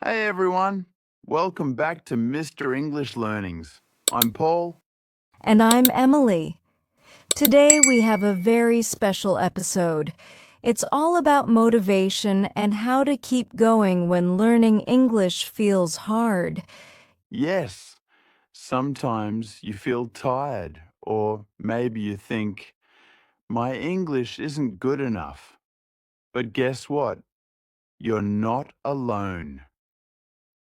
Hey everyone, welcome back to Mr. English Learnings. I'm Paul. And I'm Emily. Today we have a very special episode. It's all about motivation and how to keep going when learning English feels hard. Yes, sometimes you feel tired, or maybe you think, my English isn't good enough. But guess what? You're not alone.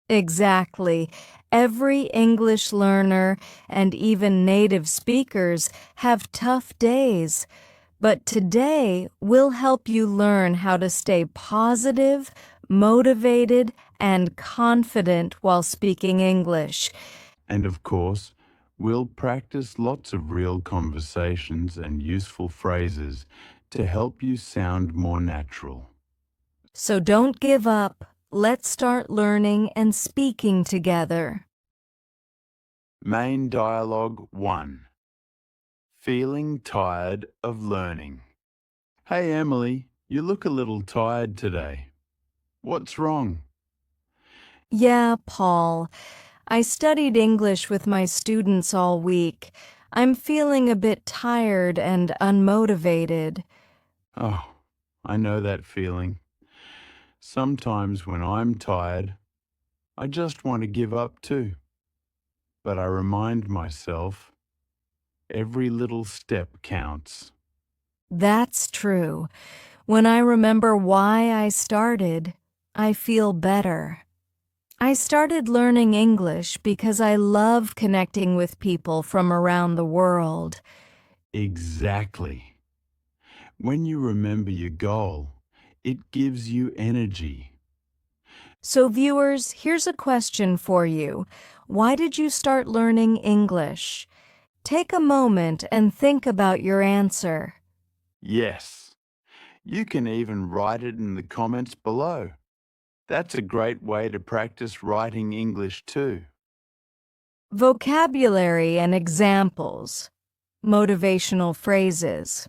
Exactly. Every English learner and even native speakers have tough days. But today we'll help you learn how to stay positive, motivated, and confident while speaking English. And of course, we'll practice lots of real conversations and useful phrases to help you sound more natural. So don't give up. Let's start learning and speaking together. Main Dialogue 1. Feeling tired of learning. Hey Emily, you look a little tired today. What's wrong? Yeah, Paul. I studied English with my students all week. I'm feeling a bit tired and unmotivated. Oh, I know that feeling. Sometimes when I'm tired, I just want to give up too. But I remind myself, every little step counts. That's true. When I remember why I started, I feel better. I started learning English because I love connecting with people from around the world. Exactly. When you remember your goal, it gives you energy. So viewers, here's a question for you. Why did you start learning English? Take a moment and think about your answer. Yes, you can even write it in the comments below. That's a great way to practice writing English too. Vocabulary and examples. Motivational phrases.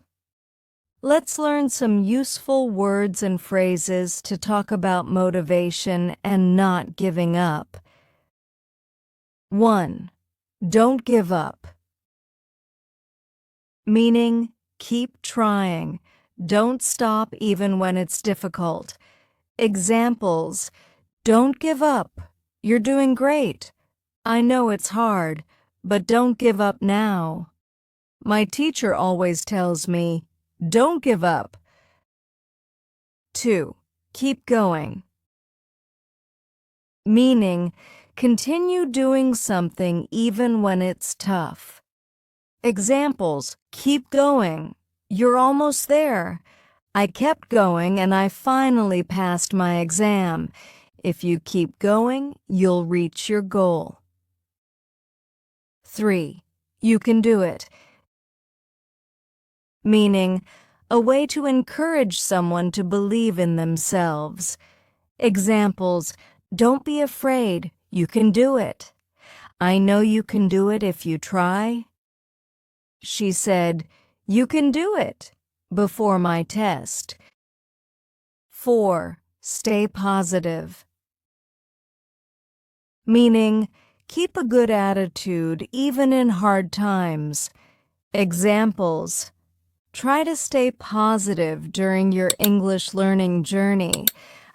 Let's learn some useful words and phrases to talk about motivation and not giving up. 1. Don't give up. Meaning, keep trying. Don't stop even when it's difficult. Examples: don't give up. You're doing great. I know it's hard, but don't give up now. My teacher always tells me, don't give up. 2. Keep going. Meaning, continue doing something even when it's tough. Examples: keep going. You're almost there. I kept going and I finally passed my exam. If you keep going, you'll reach your goal. 3. You can do it. Meaning, a way to encourage someone to believe in themselves. Examples: don't be afraid, you can do it. I know you can do it if you try. She said, you can do it, before my test. 4. Stay positive. Meaning, keep a good attitude even in hard times. Examples: try to stay positive during your English learning journey.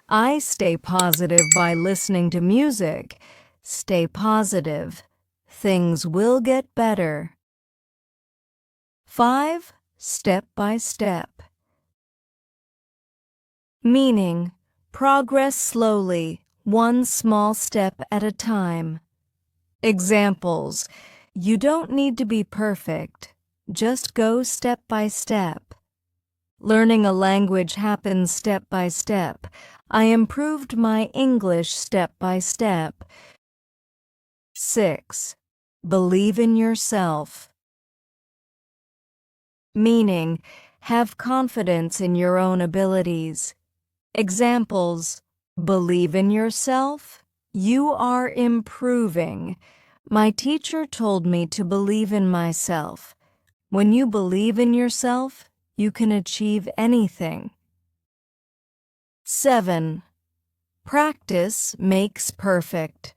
I stay positive by listening to music. Stay positive. Things will get better. 5. Step by step. Meaning, progress slowly, one small step at a time. Examples: you don't need to be perfect. Just go step by step. Learning a language happens step by step. I improved my English step by step. 6. Believe in yourself. Meaning, have confidence in your own abilities. Examples: believe in yourself. You are improving. My teacher told me to believe in myself. When you believe in yourself, you can achieve anything. 7. Practice makes perfect.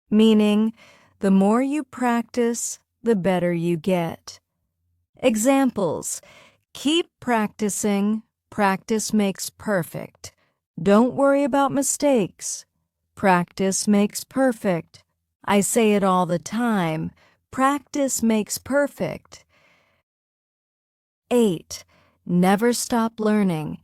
Meaning, the more you practice, the better you get. Examples: keep practicing. Practice makes perfect. Don't worry about mistakes. Practice makes perfect. I say it all the time. Practice makes perfect. 8. Never stop learning.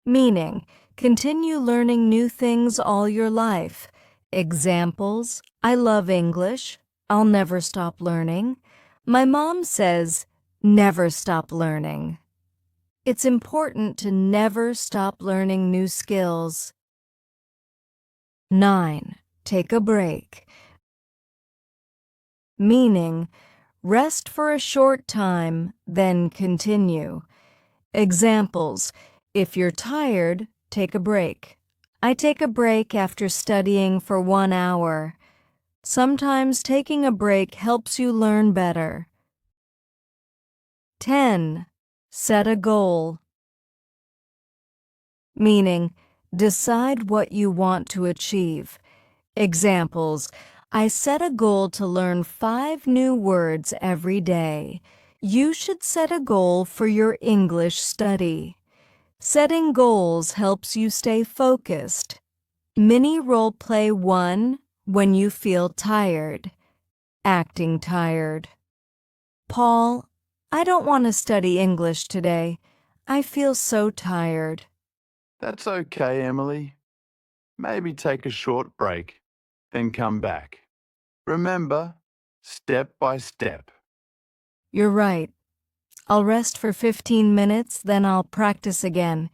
Meaning, continue learning new things all your life. Examples: I love English. I'll never stop learning. My mom says, never stop learning. It's important to never stop learning new skills. 9. Take a break. Meaning, rest for a short time, then continue. Examples: if you're tired, take a break. I take a break after studying for 1 hour. Sometimes taking a break helps you learn better. 10. Set a goal. Meaning, decide what you want to achieve. Examples: I set a goal to learn 5 new words every day. You should set a goal for your English study. Setting goals helps you stay focused. Mini role play 1. When you feel tired. Acting tired. Paul, I don't want to study English today. I feel so tired. That's okay, Emily. Maybe take a short break, then come back. Remember, step by step. You're right. I'll rest for 15 minutes, then I'll practice again.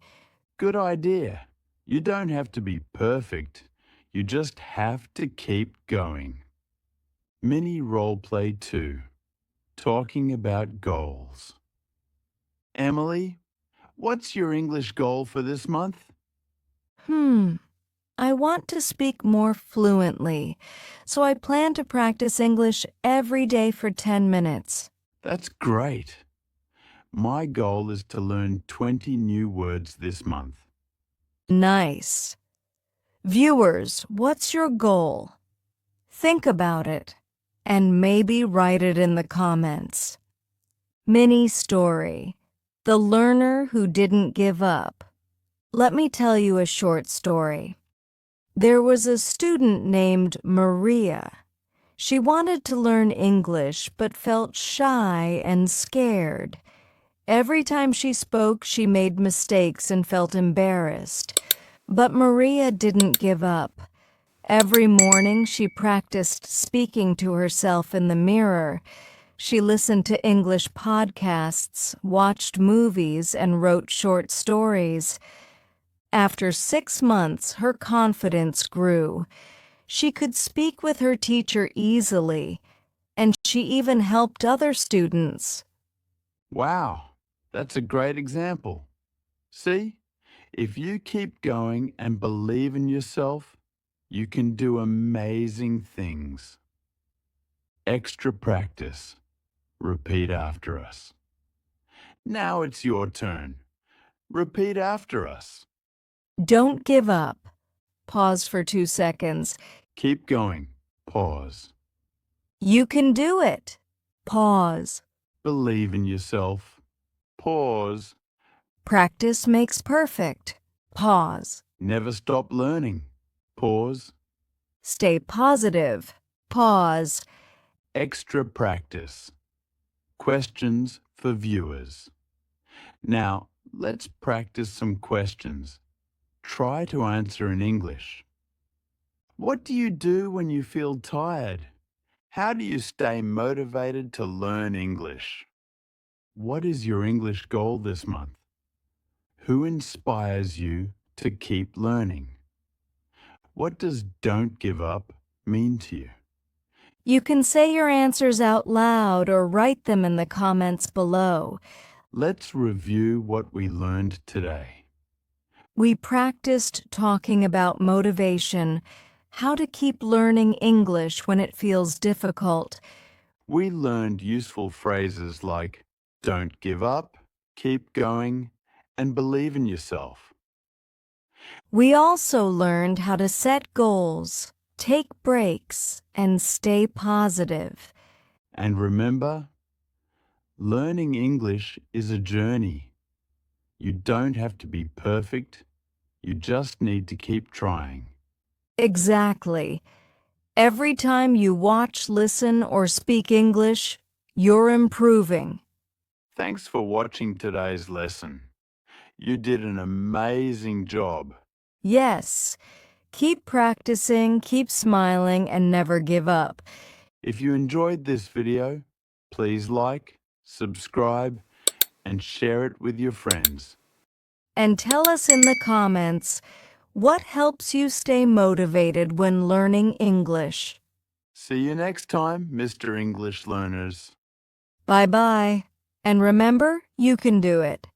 Good idea. You don't have to be perfect. You just have to keep going. Mini role play 2. Talking about goals. Emily, what's your English goal for this month? I want to speak more fluently, so I plan to practice English every day for 10 minutes. That's great. My goal is to learn 20 new words this month. Nice. Viewers, what's your goal? Think about it, and maybe write it in the comments. Mini story: The Learner Who Didn't Give Up. Let me tell you a short story. There was a student named Maria. She wanted to learn English but felt shy and scared. Every time she spoke, she made mistakes and felt embarrassed. But Maria didn't give up. Every morning, she practiced speaking to herself in the mirror. She listened to English podcasts, watched movies, and wrote short stories. After 6 months, her confidence grew. She could speak with her teacher easily, and she even helped other students. Wow, that's a great example. See, if you keep going and believe in yourself, you can do amazing things. Extra practice. Repeat after us. Now it's your turn. Repeat after us. Don't give up. Pause for 2 seconds. Keep going. Pause. You can do it. Pause. Believe in yourself. Pause. Practice makes perfect. Pause. Never stop learning. Pause. Stay positive. Pause. Extra practice. Questions for viewers. Now, let's practice some questions. Try to answer in English. What do you do when you feel tired? How do you stay motivated to learn English? What is your English goal this month? Who inspires you to keep learning? What does "don't give up" mean to you? You can say your answers out loud or write them in the comments below. Let's review what we learned today. We practiced talking about motivation, how to keep learning English when it feels difficult. We learned useful phrases like "don't give up," "keep going," and believe in yourself. We also learned how to set goals, take breaks, and stay positive. And remember, learning English is a journey. You don't have to be perfect. You just need to keep trying. Exactly. Every time you watch, listen, or speak English, you're improving. Thanks for watching today's lesson. You did an amazing job. Yes, keep practicing, keep smiling, and never give up. If you enjoyed this video, please like, subscribe, and share it with your friends. And tell us in the comments what helps you stay motivated when learning English. See you next time, Mr. English learners. Bye-bye. And remember, you can do it.